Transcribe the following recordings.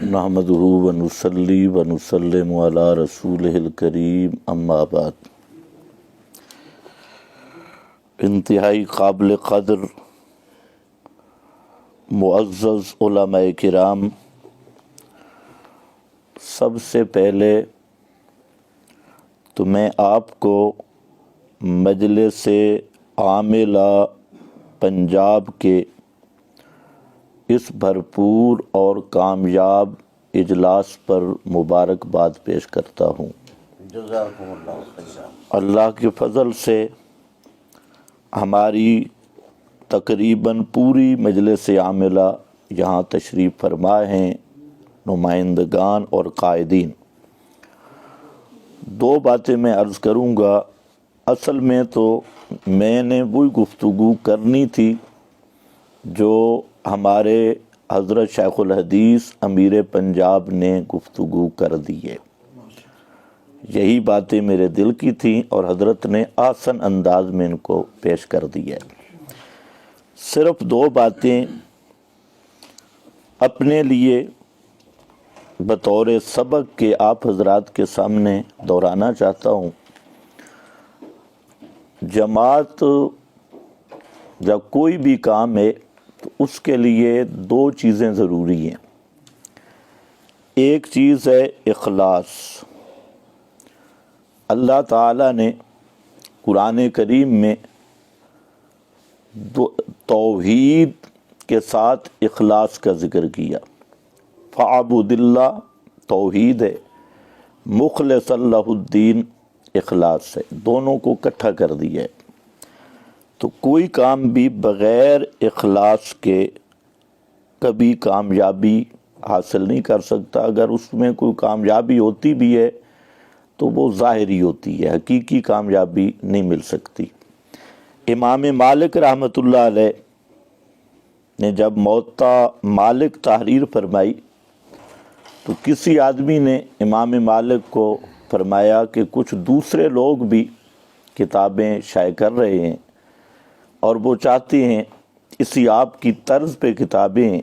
نحمدہ ونصلی ونسلم علی رسولہ الکریم اما بعد۔ انتہائی قابل قدر معزز علماء کرام، سب سے پہلے تو میں آپ کو مجلس عاملہ پنجاب کے اس بھرپور اور کامیاب اجلاس پر مبارکباد پیش کرتا ہوں۔ جزاکم اللہ خیر۔ اللہ کے فضل سے ہماری تقریباً پوری مجلس عاملہ یہاں تشریف فرما ہیں، نمائندگان اور قائدین۔ دو باتیں میں عرض کروں گا۔ اصل میں تو میں نے وہی گفتگو کرنی تھی جو ہمارے حضرت شیخ الحدیث امیر پنجاب نے گفتگو کر دی ہے۔ یہی باتیں میرے دل کی تھیں اور حضرت نے آسن انداز میں ان کو پیش کر دی ہے۔ صرف دو باتیں اپنے لیے بطور سبق کے آپ حضرات کے سامنے دہرانا چاہتا ہوں۔ جماعت جب کوئی بھی کام ہے تو اس کے لیے دو چیزیں ضروری ہیں۔ ایک چیز ہے اخلاص۔ اللہ تعالیٰ نے قرآن کریم میں توحید کے ساتھ اخلاص کا ذکر کیا۔ فَعْبُدِ اللَّهَ توحید ہے، مخلص لہ الدین اخلاص ہے، دونوں کو اکٹھا کر دیا ہے۔ تو کوئی کام بھی بغیر اخلاص کے کبھی کامیابی حاصل نہیں کر سکتا۔ اگر اس میں کوئی کامیابی ہوتی بھی ہے تو وہ ظاہری ہوتی ہے، حقیقی کامیابی نہیں مل سکتی۔ امام مالک رحمۃ اللہ علیہ نے جب موطا مالک تحریر فرمائی تو کسی آدمی نے امام مالک کو فرمایا کہ کچھ دوسرے لوگ بھی کتابیں شائع کر رہے ہیں اور وہ چاہتے ہیں اسی آپ کی طرز پہ کتابیں ہیں،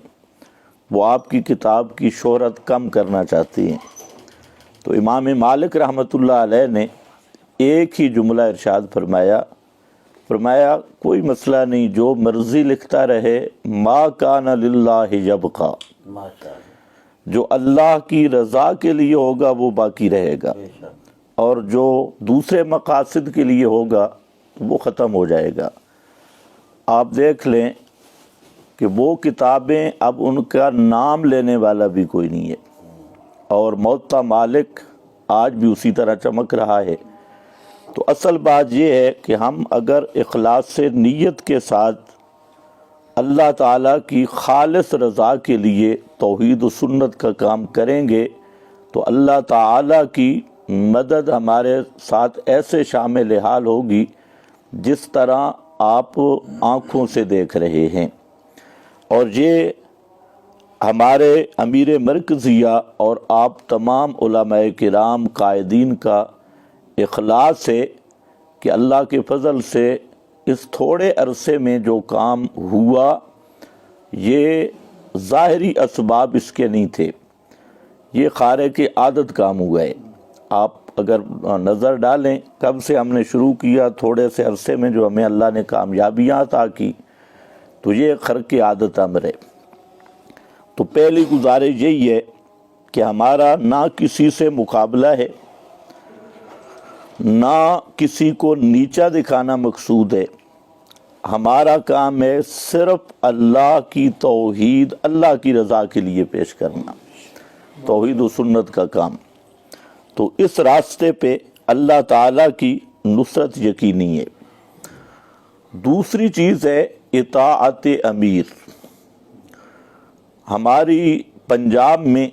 وہ آپ کی کتاب کی شہرت کم کرنا چاہتے ہیں۔ تو امام مالک رحمۃ اللہ علیہ نے ایک ہی جملہ ارشاد فرمایا کوئی مسئلہ نہیں، جو مرضی لکھتا رہے، ما کان للہ یبقی، جو اللہ کی رضا کے لیے ہوگا وہ باقی رہے گا، اور جو دوسرے مقاصد کے لیے ہوگا وہ ختم ہو جائے گا۔ آپ دیکھ لیں کہ وہ کتابیں اب ان کا نام لینے والا بھی کوئی نہیں ہے، اور موطا مالک آج بھی اسی طرح چمک رہا ہے۔ تو اصل بات یہ ہے کہ ہم اگر اخلاص سے نیت کے ساتھ اللہ تعالیٰ کی خالص رضا کے لیے توحید و سنت کا کام کریں گے تو اللہ تعالیٰ کی مدد ہمارے ساتھ ایسے شامل حال ہوگی جس طرح آپ آنکھوں سے دیکھ رہے ہیں۔ اور یہ ہمارے امیر مرکزیہ اور آپ تمام علماء کرام قائدین کا اخلاص ہے کہ اللہ کے فضل سے اس تھوڑے عرصے میں جو کام ہوا یہ ظاہری اسباب اس کے نہیں تھے، یہ خارق عادت کام ہوا ہے۔ آپ اگر نظر ڈالیں کب سے ہم نے شروع کیا، تھوڑے سے عرصے میں جو ہمیں اللہ نے کامیابیاں عطا کی، تو یہ خرق عادت امر ہے۔ تو پہلی گزارش یہی ہے کہ ہمارا نہ کسی سے مقابلہ ہے، نہ کسی کو نیچا دکھانا مقصود ہے۔ ہمارا کام ہے صرف اللہ کی توحید، اللہ کی رضا کے لیے پیش کرنا، توحید و سنت کا کام۔ تو اس راستے پہ اللہ تعالیٰ کی نصرت یقینی ہے۔ دوسری چیز ہے اطاعت امیر۔ ہماری پنجاب میں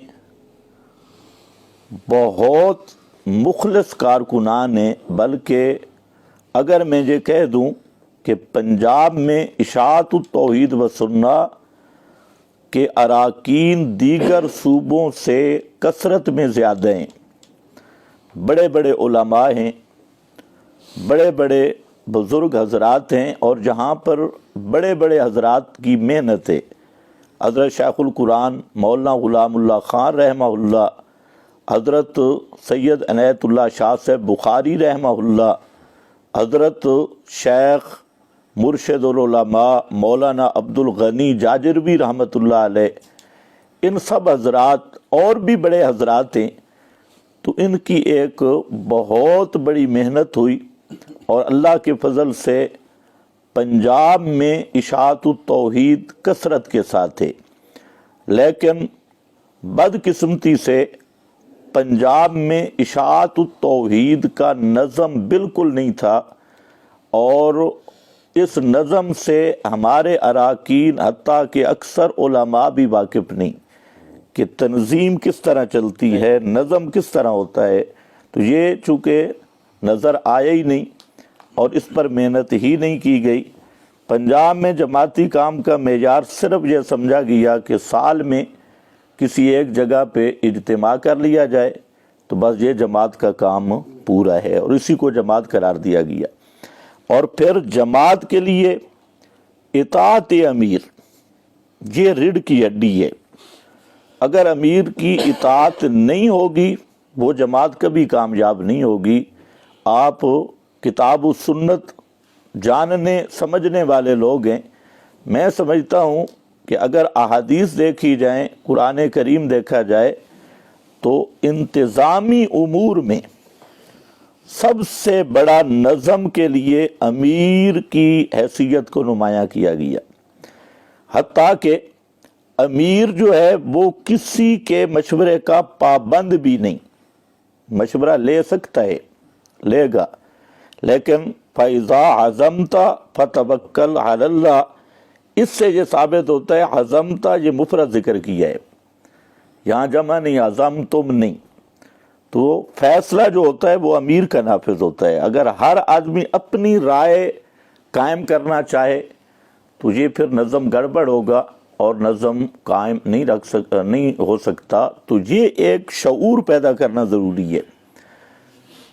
بہت مخلص کارکنان ہیں، بلکہ اگر میں یہ کہہ دوں کہ پنجاب میں اشاعت التوحید و سنت کے اراکین دیگر صوبوں سے کثرت میں زیادہ ہیں۔ بڑے بڑے علماء ہیں، بڑے بڑے بزرگ حضرات ہیں، اور جہاں پر بڑے بڑے حضرات کی محنت ہے۔ حضرت شیخ القرآن مولانا غلام اللہ خان رحمہ اللہ، حضرت سید عنایت اللہ شاہ صاحب بخاری رحمہ اللہ، حضرت شیخ مرشد العلماء مولانا عبد الغنی جاجروی رحمۃ اللہ علیہ، ان سب حضرات اور بھی بڑے حضرات ہیں، تو ان کی ایک بہت بڑی محنت ہوئی، اور اللہ کے فضل سے پنجاب میں اشاعت التوحید کثرت کے ساتھ ہے، لیکن بدقسمتی سے پنجاب میں اشاعت التوحید کا نظم بالکل نہیں تھا، اور اس نظم سے ہمارے اراکین حتیٰ کہ اکثر علماء بھی واقف نہیں کہ تنظیم کس طرح چلتی ہے، نظم کس طرح ہوتا ہے۔ تو یہ چونکہ نظر آیا ہی نہیں اور اس پر محنت ہی نہیں کی گئی، پنجاب میں جماعتی کام کا معیار صرف یہ سمجھا گیا کہ سال میں کسی ایک جگہ پہ اجتماع کر لیا جائے تو بس یہ جماعت کا کام پورا ہے، اور اسی کو جماعت قرار دیا گیا۔ اور پھر جماعت کے لیے اطاعت امیر یہ ریڑھ کی ہڈی ہے، اگر امیر کی اطاعت نہیں ہوگی وہ جماعت کبھی کامیاب نہیں ہوگی۔ آپ کتاب و سنت جاننے سمجھنے والے لوگ ہیں، میں سمجھتا ہوں کہ اگر احادیث دیکھی جائیں، قرآن کریم دیکھا جائے، تو انتظامی امور میں سب سے بڑا نظم کے لیے امیر کی حیثیت کو نمایاں کیا گیا، حتیٰ کہ امیر جو ہے وہ کسی کے مشورے کا پابند بھی نہیں، مشورہ لے سکتا ہے، لے گا، لیکن فَإِذَا عَزَمْتَ فَتَوَكَّلْ عَلَى اللَّهِ، اس سے یہ ثابت ہوتا ہے عزمتا یہ مفرد ذکر کیا ہے، یہاں جمع نہیں، عزم تم نہیں، تو فیصلہ جو ہوتا ہے وہ امیر کا نافذ ہوتا ہے۔ اگر ہر آدمی اپنی رائے قائم کرنا چاہے تو یہ پھر نظم گڑبڑ ہوگا اور نظم قائم نہیں ہو سکتا، تو یہ ایک شعور پیدا کرنا ضروری ہے۔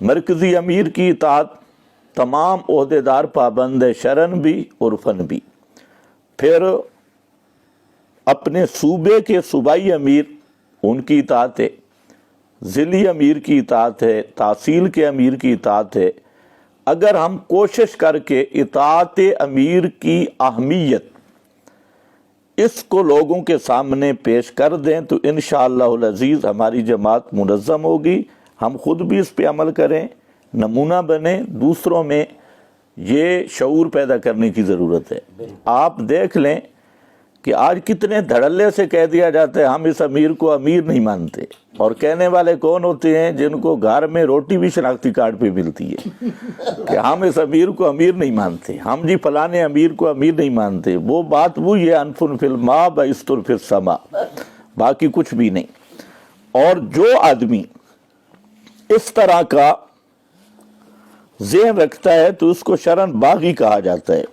مرکزی امیر کی اطاعت تمام عہدیدار پابند ہے، شرعن بھی عرفن بھی۔ پھر اپنے صوبے کے صوبائی امیر ان کی اطاعت ہے، ضلعی امیر کی اطاعت ہے، تحصیل کے امیر کی اطاعت ہے۔ اگر ہم کوشش کر کے اطاعت امیر کی اہمیت اس کو لوگوں کے سامنے پیش کر دیں تو انشاءاللہ العزیز ہماری جماعت منظم ہوگی، ہم خود بھی اس پہ عمل کریں، نمونہ بنیں، دوسروں میں یہ شعور پیدا کرنے کی ضرورت ہے۔ آپ دیکھ لیں کہ آج کتنے دھڑلے سے کہہ دیا جاتا ہے ہم اس امیر کو امیر نہیں مانتے، اور کہنے والے کون ہوتے ہیں؟ جن کو گھر میں روٹی بھی شناختی کارڈ پہ ملتی ہے کہ ہم اس امیر کو امیر نہیں مانتے، ہم جی فلانے امیر کو امیر نہیں مانتے۔ وہ بات وہی ہے، انفن فی الماء بعستر فی السماء، باقی کچھ بھی نہیں۔ اور جو آدمی اس طرح کا ذہن رکھتا ہے تو اس کو شرعن باغی کہا جاتا ہے،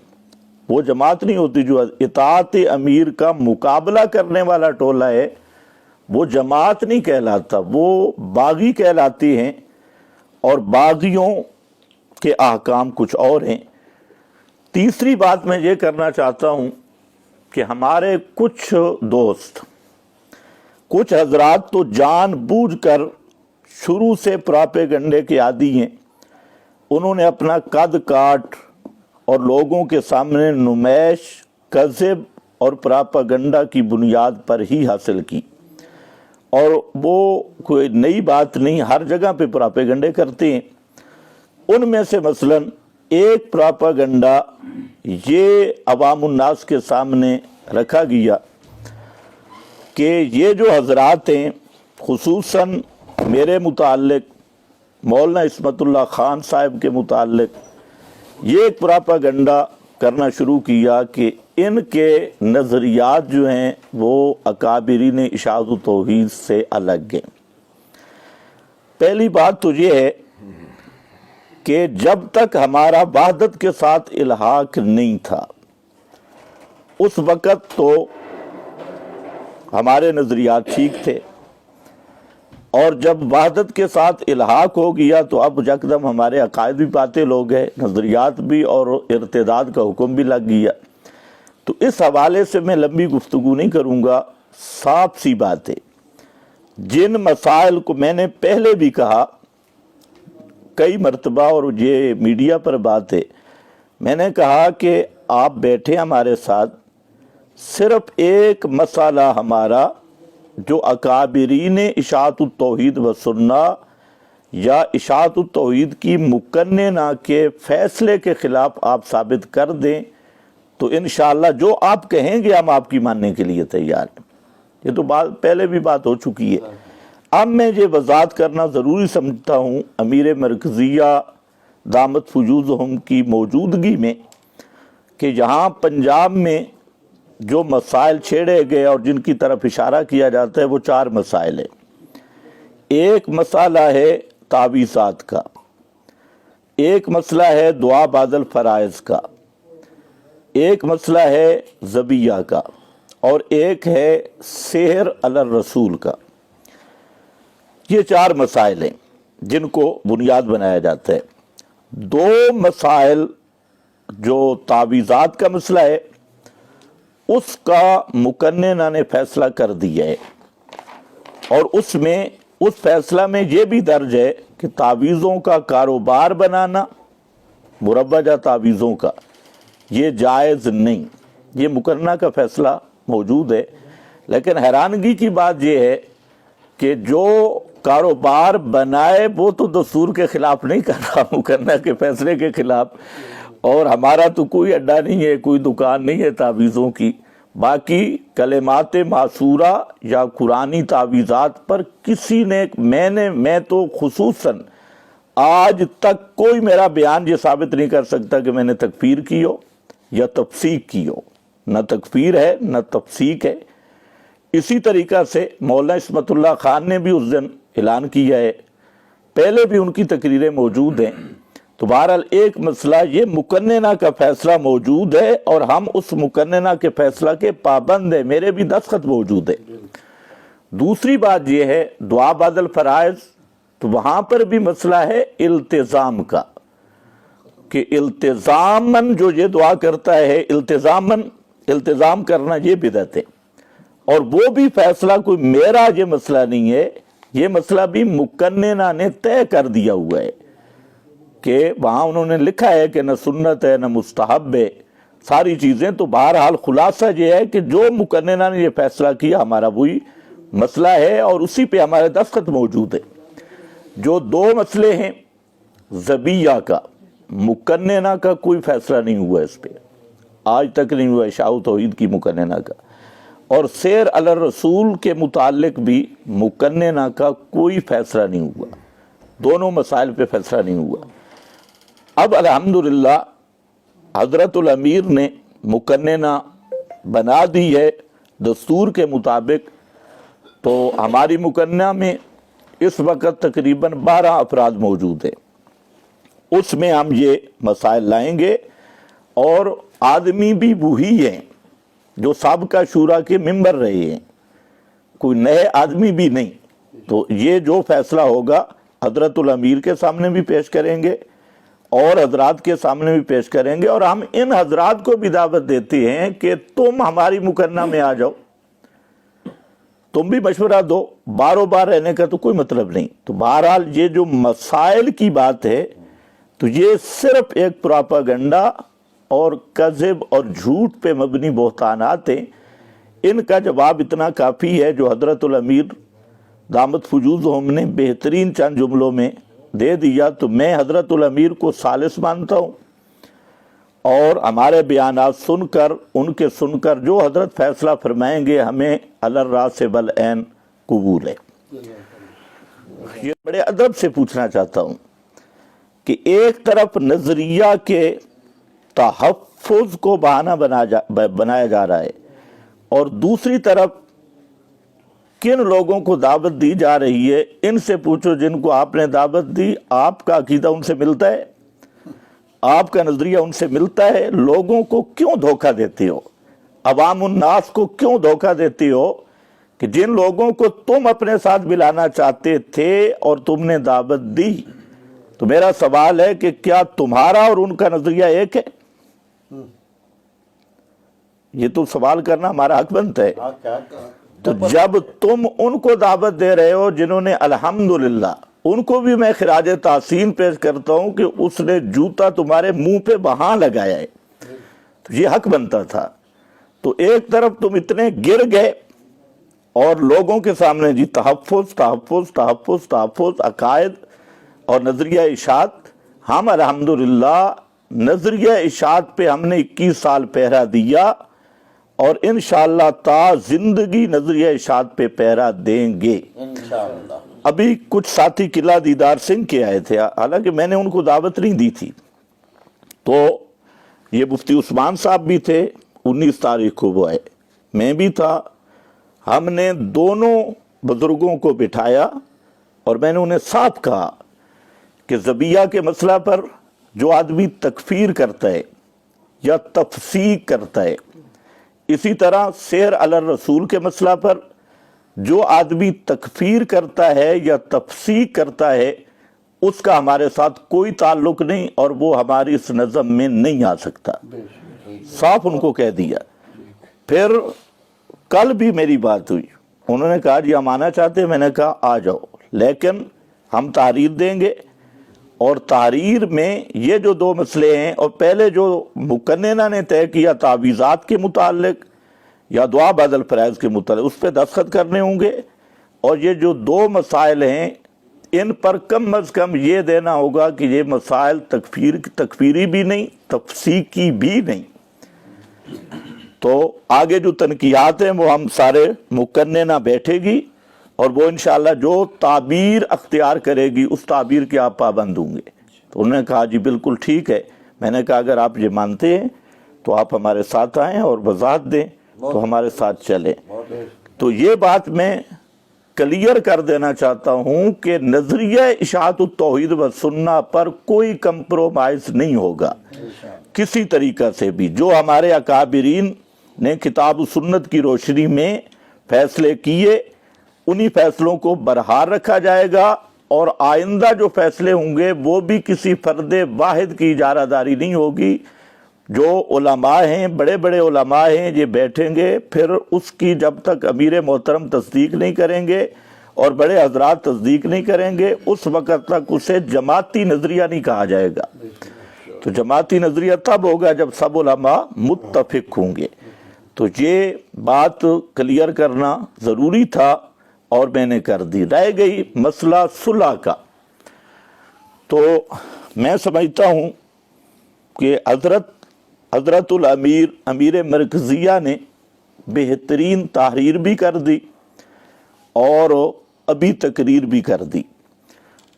وہ جماعت نہیں ہوتی۔ جو اطاعت امیر کا مقابلہ کرنے والا ٹولہ ہے وہ جماعت نہیں کہلاتا، وہ باغی کہلاتی ہیں، اور باغیوں کے احکام کچھ اور ہیں۔ تیسری بات میں یہ کرنا چاہتا ہوں کہ ہمارے کچھ دوست، کچھ حضرات تو جان بوجھ کر شروع سے پراپیگنڈے کے عادی ہیں، انہوں نے اپنا قد کاٹ اور لوگوں کے سامنے نمائش کذب اور پراپیگنڈا کی بنیاد پر ہی حاصل کی، اور وہ کوئی نئی بات نہیں، ہر جگہ پہ پراپیگنڈے کرتے ہیں۔ ان میں سے مثلا ایک پراپیگنڈا یہ عوام الناس کے سامنے رکھا گیا کہ یہ جو حضرات ہیں، خصوصاً میرے متعلق، مولانا عصمت اللہ خان صاحب کے متعلق، یہ ایک پراپیگنڈا کرنا شروع کیا کہ ان کے نظریات جو ہیں وہ اکابرین اشاعت التوحید سے الگ ہیں۔ پہلی بات تو یہ ہے کہ جب تک ہمارا وحدت کے ساتھ الحاق نہیں تھا اس وقت تو ہمارے نظریات ٹھیک تھے، اور جب وحدت کے ساتھ الحاق ہو گیا تو اب یکدم ہمارے عقائد بھی باطل ہو گئے، نظریات بھی، اور ارتداد کا حکم بھی لگ گیا۔ تو اس حوالے سے میں لمبی گفتگو نہیں کروں گا، صاف سی بات ہے، جن مسائل کو میں نے پہلے بھی کہا کئی مرتبہ، اور یہ میڈیا پر بات ہے، میں نے کہا کہ آپ بیٹھے ہمارے ساتھ، صرف ایک مسئلہ ہمارا جو اکابرین اشاعت التوحید و سنہ یا اشاعت التوحید کی مقننہ کے فیصلے کے خلاف آپ ثابت کر دیں تو انشاءاللہ جو آپ کہیں گے ہم آپ کی ماننے کے لیے تیار ہیں۔ یہ تو پہلے بھی بات ہو چکی ہے۔ اب میں یہ وضاحت کرنا ضروری سمجھتا ہوں امیر مرکزیہ دامت فجوزہم کی موجودگی میں، کہ یہاں پنجاب میں جو مسائل چھیڑے گئے اور جن کی طرف اشارہ کیا جاتا ہے وہ 4 مسائل ہیں۔ ایک مسئلہ ہے تعویذات کا، ایک مسئلہ ہے دعا بعد الفرائض کا، ایک مسئلہ ہے ذبیحہ کا، اور ایک ہے سحر علی الرسول کا۔ یہ 4 مسائل ہیں جن کو بنیاد بنایا جاتا ہے۔ 2 مسائل جو تعویذات کا مسئلہ ہے اس کا مقننہ نے فیصلہ کر دیا ہے، اور اس فیصلہ میں یہ بھی درج ہے کہ تعویذوں کا کاروبار بنانا، مربجہ تعویذوں کا، یہ جائز نہیں۔ یہ مقننہ کا فیصلہ موجود ہے، لیکن حیرانگی کی بات یہ ہے کہ جو کاروبار بنائے وہ تو دستور کے خلاف نہیں کر رہا، مقننہ کے فیصلے کے خلاف، اور ہمارا تو کوئی اڈا نہیں ہے، کوئی دکان نہیں ہے تعویذوں کی۔ باقی کلمات معصورہ یا قرآنی تعویذات پر کسی نے میں تو خصوصاً آج تک کوئی میرا بیان یہ ثابت نہیں کر سکتا کہ میں نے تکفیر کی ہو یا تفسیق کی ہو۔ نہ تکفیر ہے نہ تفسیق ہے۔ اسی طریقہ سے مولانا عصمت اللہ خان نے بھی اس دن اعلان کیا ہے، پہلے بھی ان کی تقریریں موجود ہیں۔ تو بہرحال ایک مسئلہ یہ مقننہ کا فیصلہ موجود ہے اور ہم اس مقننہ کے فیصلہ کے پابند ہیں، میرے بھی دستخط موجود ہے۔ دوسری بات یہ ہے دعا بعد الفرائض، تو وہاں پر بھی مسئلہ ہے التزام کا، کہ التزاماً جو یہ دعا کرتا ہے، التزام کرنا یہ بدعت ہے، اور وہ بھی فیصلہ کوئی میرا یہ مسئلہ نہیں ہے، یہ مسئلہ بھی مقننہ نے طے کر دیا ہوا ہے، کہ وہاں انہوں نے لکھا ہے کہ نہ سنت ہے نہ مستحب ہے، ساری چیزیں۔ تو بہرحال خلاصہ یہ ہے کہ جو مقننہ نے یہ فیصلہ کیا ہمارا وہی مسئلہ ہے، اور اسی پہ ہمارے دستخط موجود ہے۔ جو 2 مسئلے ہیں، ذبیحہ کا مقننہ کا کوئی فیصلہ نہیں ہوا، اس پہ آج تک نہیں ہوا اشاعت توحید کی مقننہ کا، اور سیر علی الرسول کے متعلق بھی مقننہ کا کوئی فیصلہ نہیں ہوا، دونوں مسائل پہ فیصلہ نہیں ہوا۔ اب الحمدللہ حضرت الامیر نے مقننہ بنا دی ہے دستور کے مطابق، تو ہماری مقننہ میں اس وقت تقریباً 12 افراد موجود ہیں، اس میں ہم یہ مسائل لائیں گے، اور آدمی بھی وہی ہیں جو سابقہ شورا کے ممبر رہے ہیں، کوئی نئے آدمی بھی نہیں۔ تو یہ جو فیصلہ ہوگا حضرت الامیر کے سامنے بھی پیش کریں گے اور حضرات کے سامنے بھی پیش کریں گے، اور ہم ان حضرات کو بھی دعوت دیتے ہیں کہ تم ہماری مقننہ میں آ جاؤ، تم بھی مشورہ دو، باروں بار رہنے کا تو کوئی مطلب نہیں۔ تو بہرحال یہ جو مسائل کی بات ہے تو یہ صرف ایک پراپاگنڈا اور کذب اور جھوٹ پہ مبنی بہتانات ہیں۔ ان کا جواب اتنا کافی ہے جو حضرت الامیر دامت فجوزہم نے بہترین چند جملوں میں دے دیا۔ تو میں حضرت الامیر کو ثالث مانتا ہوں، اور ہمارے بیانات سن کر جو حضرت فیصلہ فرمائیں گے ہمیں علی الراس والعین قبول ہے۔ یہ بڑے ادب سے پوچھنا چاہتا ہوں کہ ایک طرف نظریہ کے تحفظ کو بہانہ بنایا جا رہا ہے، اور دوسری طرف کن لوگوں کو دعوت دی جا رہی ہے، ان سے پوچھو جن کو آپ نے دعوت دی، آپ کا عقیدہ ان سے ملتا ہے، آپ کا نظریہ ان سے ملتا ہے، لوگوں کو کیوں دھوکہ دیتے ہو، عوام الناس کو کیوں دھوکہ دیتے ہو، کہ جن لوگوں کو تم اپنے ساتھ ملانا چاہتے تھے اور تم نے دعوت دی۔ تو میرا سوال ہے کہ کیا تمہارا اور ان کا نظریہ ایک ہے؟ یہ تو سوال کرنا ہمارا حق بنتا ہے. ہاں کیا تو جب تم ان کو دعوت دے رہے ہو جنہوں نے الحمدللہ، ان کو بھی میں خراج تحسین پیش کرتا ہوں کہ اس نے جوتا تمہارے منہ پہ وہاں لگایا ہے، تو یہ حق بنتا تھا. تو ایک طرف تم اتنے گر گئے اور لوگوں کے سامنے جی تحفظ تحفظ تحفظ تحفظ عقائد اور نظریہ اشاعت. ہم الحمدللہ نظریہ اشاعت پہ ہم نے 21 سال پہرا دیا اور انشاءاللہ تا زندگی نظریہ اشاعت پہ پہرا دیں گے. انشاءاللہ. ابھی کچھ ساتھی قلعہ دیدار سنگھ کے آئے تھے، حالانکہ میں نے ان کو دعوت نہیں دی تھی. تو یہ مفتی عثمان صاحب بھی تھے، 19 تاریخ کو وہ آئے، میں بھی تھا. ہم نے دونوں بزرگوں کو بٹھایا اور میں نے انہیں صاف کہا کہ ذبیحہ کے مسئلہ پر جو آدمی تکفیر کرتا ہے یا تفسیق کرتا ہے، اسی طرح سیر علی الرسول کے مسئلہ پر جو آدمی تکفیر کرتا ہے یا تفسیق کرتا ہے، اس کا ہمارے ساتھ کوئی تعلق نہیں اور وہ ہماری اس نظم میں نہیں آ سکتا. صاف ان کو کہہ دیا. پھر کل بھی میری بات ہوئی، انہوں نے کہا جی ہم آنا چاہتے ہیں. میں نے کہا آ جاؤ، لیکن ہم تحریر دیں گے اور تحریر میں یہ جو 2 مسئلے ہیں اور پہلے جو مقننہ نے طے کیا تعویذات کے متعلق یا دعا بعد الفرائض کے متعلق، اس پہ دستخط کرنے ہوں گے. اور یہ جو 2 مسائل ہیں ان پر کم از کم یہ دینا ہوگا کہ یہ مسائل تکفیری بھی نہیں، تفسیقی بھی نہیں. تو آگے جو تنقیات ہیں وہ ہم سارے مقننہ بیٹھے گی اور وہ انشاءاللہ جو تعبیر اختیار کرے گی اس تعبیر کے آپ پابند ہوں گے. تو انہوں نے کہا جی بالکل ٹھیک ہے. میں نے کہا اگر آپ یہ مانتے ہیں تو آپ ہمارے ساتھ آئیں اور وضاحت دیں تو ہمارے ساتھ چلیں. تو یہ بات میں کلیئر کر دینا چاہتا ہوں کہ نظریہ اشاعت التوحید و سنہ پر کوئی کمپرومائز نہیں ہوگا کسی طریقہ سے بھی. جو ہمارے اکابرین نے کتاب و سنت کی روشنی میں فیصلے کیے، انہی فیصلوں کو برحال رکھا جائے گا اور آئندہ جو فیصلے ہوں گے وہ بھی کسی فرد واحد کی اجارہ داری نہیں ہوگی. جو علماء ہیں، بڑے بڑے علماء ہیں، یہ بیٹھیں گے، پھر اس کی جب تک امیر محترم تصدیق نہیں کریں گے اور بڑے حضرات تصدیق نہیں کریں گے اس وقت تک اسے جماعتی نظریہ نہیں کہا جائے گا. تو جماعتی نظریہ تب ہوگا جب سب علماء متفق ہوں گے. تو یہ بات کلیئر کرنا ضروری تھا اور میں نے کر دی. رہ گئی مسئلہ صلح کا. تو میں سمجھتا ہوں کہ حضرت الامیر امیر مرکزیہ نے بہترین تحریر بھی کر دی اور ابھی تقریر بھی کر دی،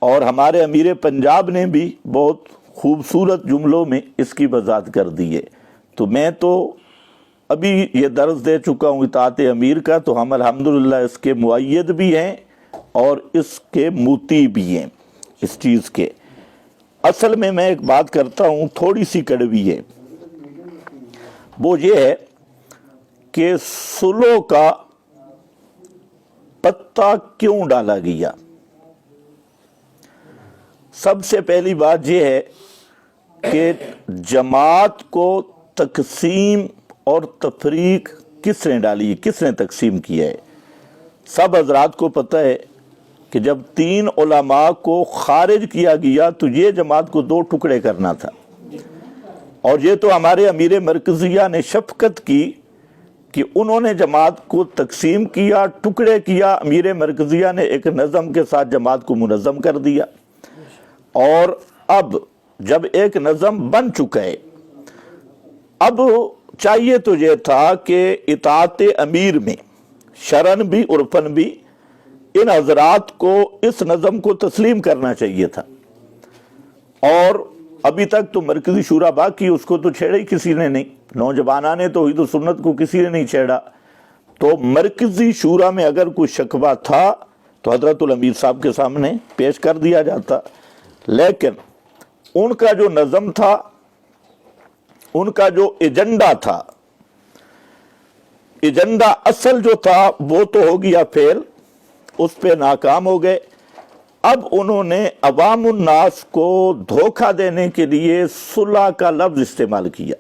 اور ہمارے امیر پنجاب نے بھی بہت خوبصورت جملوں میں اس کی وضاحت کر دی ہے. تو میں تو ابھی یہ درس دے چکا ہوں اطاعت امیر کا، تو ہم الحمدللہ اس کے مؤید بھی ہیں اور اس کے موتی بھی ہیں اس چیز کے. اصل میں ایک بات کرتا ہوں تھوڑی سی کڑوی ہے، وہ یہ ہے کہ سلو کا پتا کیوں ڈالا گیا. سب سے پہلی بات یہ ہے کہ جماعت کو تقسیم اور تفریق کس نے ڈالی ہے، کس نے تقسیم کیا ہے. سب حضرات کو پتہ ہے کہ جب 3 علماء کو خارج کیا گیا تو یہ جماعت کو 2 ٹکڑے کرنا تھا، اور یہ تو ہمارے امیر مرکزیہ نے شفقت کی کہ انہوں نے جماعت کو تقسیم کیا، ٹکڑے کیا. امیر مرکزیہ نے ایک نظم کے ساتھ جماعت کو منظم کر دیا. اور اب جب ایک نظم بن چکا ہے، اب چاہیے تو یہ تھا کہ اطاعت امیر میں شرعن بھی عرفن بھی ان حضرات کو اس نظم کو تسلیم کرنا چاہیے تھا. اور ابھی تک تو مرکزی شورا باقی، اس کو تو چھیڑا ہی کسی نے نہیں. نوجوانان توحید و سنت کو کسی نے نہیں چھیڑا. تو مرکزی شورا میں اگر کوئی شکوہ تھا تو حضرت الامیر صاحب کے سامنے پیش کر دیا جاتا. لیکن ان کا جو نظم تھا، ان کا جو ایجنڈا تھا، ایجنڈا اصل جو تھا وہ تو ہو گیا فیل، اس پہ ناکام ہو گئے. اب انہوں نے عوام الناس کو دھوکہ دینے کے لیے صلح کا لفظ استعمال کیا.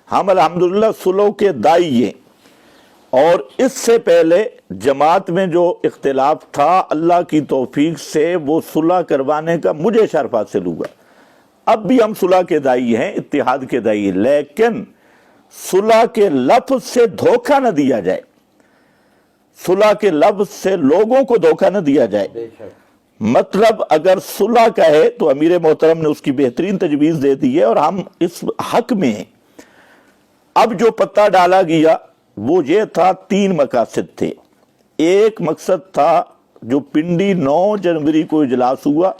ہم الحمدللہ صلح کے داعی ہیں، اور اس سے پہلے جماعت میں جو اختلاف تھا اللہ کی توفیق سے وہ صلح کروانے کا مجھے شرف حاصل ہوا۔ اب بھی ہم صلح کے داعی ہیں، اتحاد کے داعی ہیں، لیکن صلح کے لفظ سے دھوکہ نہ دیا جائے، صلح کے لفظ سے لوگوں کو دھوکہ نہ دیا جائے۔ بے شک مطلب اگر صلح کا ہے تو امیر محترم نے اس کی بہترین تجویز دے دی ہے اور ہم اس حق میں ہیں۔ اب جو پتہ ڈالا گیا وہ یہ تھا، 3 مقاصد تھے۔ ایک مقصد تھا جو پنڈی 9 جنوری کو اجلاس ہوا،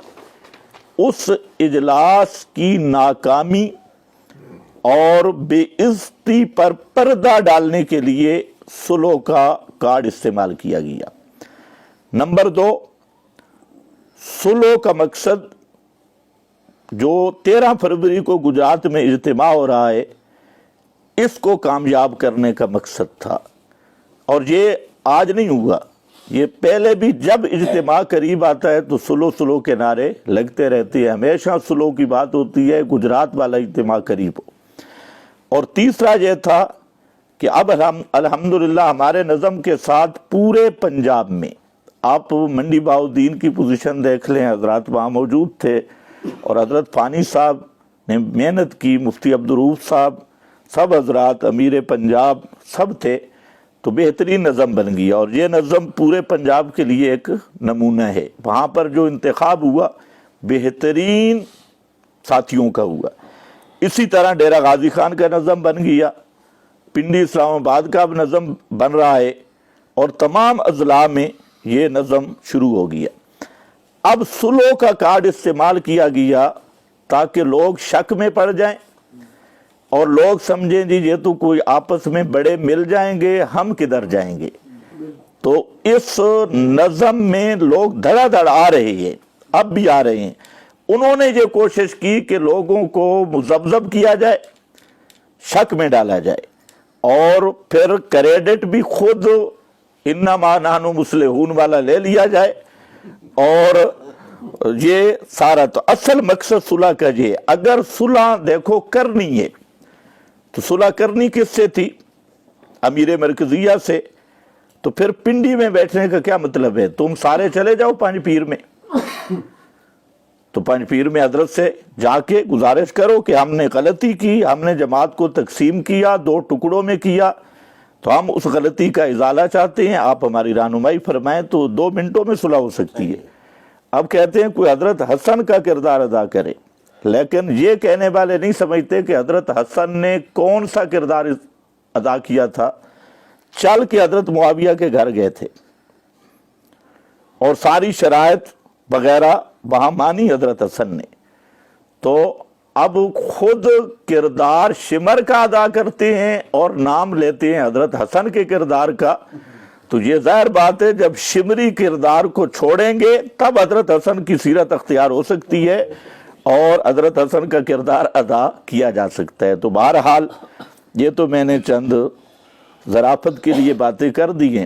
اس اجلاس کی ناکامی اور بے عزتی پر پردہ ڈالنے کے لیے صلح کا کارڈ استعمال کیا گیا۔ نمبر 2، صلح کا مقصد جو 13 فروری کو گجرات میں اجتماع ہو رہا ہے اس کو کامیاب کرنے کا مقصد تھا، اور یہ آج نہیں ہوا، یہ پہلے بھی جب اجتماع قریب آتا ہے تو صلح کے نعرے لگتے رہتے ہیں، ہمیشہ صلح کی بات ہوتی ہے گجرات والا اجتماع قریب ہو۔ اور تیسرا یہ تھا کہ اب ہم الحمدللہ ہمارے نظم کے ساتھ پورے پنجاب میں، آپ منڈی بہاؤالدین کی پوزیشن دیکھ لیں، حضرات وہاں موجود تھے، اور حضرت فانی صاحب نے محنت کی، مفتی عبدالرؤوف صاحب، سب حضرات، امیر پنجاب سب تھے، تو بہترین نظم بن گیا، اور یہ نظم پورے پنجاب کے لیے ایک نمونہ ہے۔ وہاں پر جو انتخاب ہوا بہترین ساتھیوں کا ہوا۔ اسی طرح ڈیرہ غازی خان کا نظم بن گیا، پنڈی اسلام آباد کا اب نظم بن رہا ہے، اور تمام اضلاع میں یہ نظم شروع ہو گیا۔ اب صلح کا کارڈ استعمال کیا گیا تاکہ لوگ شک میں پڑ جائیں اور لوگ سمجھیں جی یہ تو کوئی آپس میں بڑے مل جائیں گے، ہم کدھر جائیں گے۔ تو اس نظم میں لوگ دھڑا دھڑ آ رہے ہیں، اب بھی آ رہے ہیں۔ انہوں نے یہ کوشش کی کہ لوگوں کو مذبذب کیا جائے، شک میں ڈالا جائے، اور پھر کریڈٹ بھی خود انما نحن مصلحون والا لے لیا جائے، اور یہ سارا۔ تو اصل مقصد صلح کا یہ، اگر صلح دیکھو کرنی ہے تو صلح کرنی کس سے تھی؟ امیر مرکزیہ سے۔ تو پھر پنڈی میں بیٹھنے کا کیا مطلب ہے؟ تم سارے چلے جاؤ پانچ پیر میں، تو پانچ پیر میں حضرت سے جا کے گزارش کرو کہ ہم نے غلطی کی، ہم نے جماعت کو تقسیم کیا، 2 ٹکڑوں میں کیا، تو ہم اس غلطی کا ازالہ چاہتے ہیں، آپ ہماری رہنمائی فرمائیں، تو 2 منٹوں میں صلح ہو سکتی ہے۔ اب کہتے ہیں کوئی حضرت حسن کا کردار ادا کرے، لیکن یہ کہنے والے نہیں سمجھتے کہ حضرت حسن نے کون سا کردار ادا کیا تھا۔ چل کے حضرت معاویہ کے گھر گئے تھے، اور ساری شرائط وغیرہ وہاں مانی حضرت حسن نے، تو اب خود کردار شمر کا ادا کرتے ہیں اور نام لیتے ہیں حضرت حسن کے کردار کا، تو یہ ظاہر بات ہے جب شمری کردار کو چھوڑیں گے تب حضرت حسن کی سیرت اختیار ہو سکتی ہے اور حضرت حسن کا کردار ادا کیا جا سکتا ہے۔ تو بہرحال یہ تو میں نے چند ظرافت کے لیے باتیں کر دی ہیں۔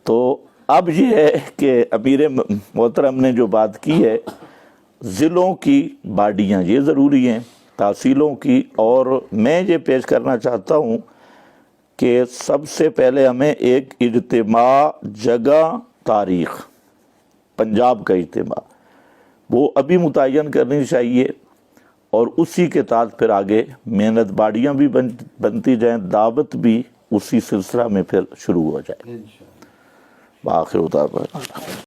تو اب یہ ہے کہ امیر محترم نے جو بات کی ہے، ضلعوں کی باڈیاں یہ ضروری ہیں، تحصیلوں کی، اور میں یہ پیش کرنا چاہتا ہوں کہ سب سے پہلے ہمیں ایک اجتماع، جگہ، تاریخ، پنجاب کا اجتماع وہ ابھی متعین کرنی چاہیے، اور اسی کے تحت پھر آگے محنت باڑیاں بھی بنتی جائیں، دعوت بھی اسی سلسلہ میں پھر شروع ہو جائے۔ بآخر اتار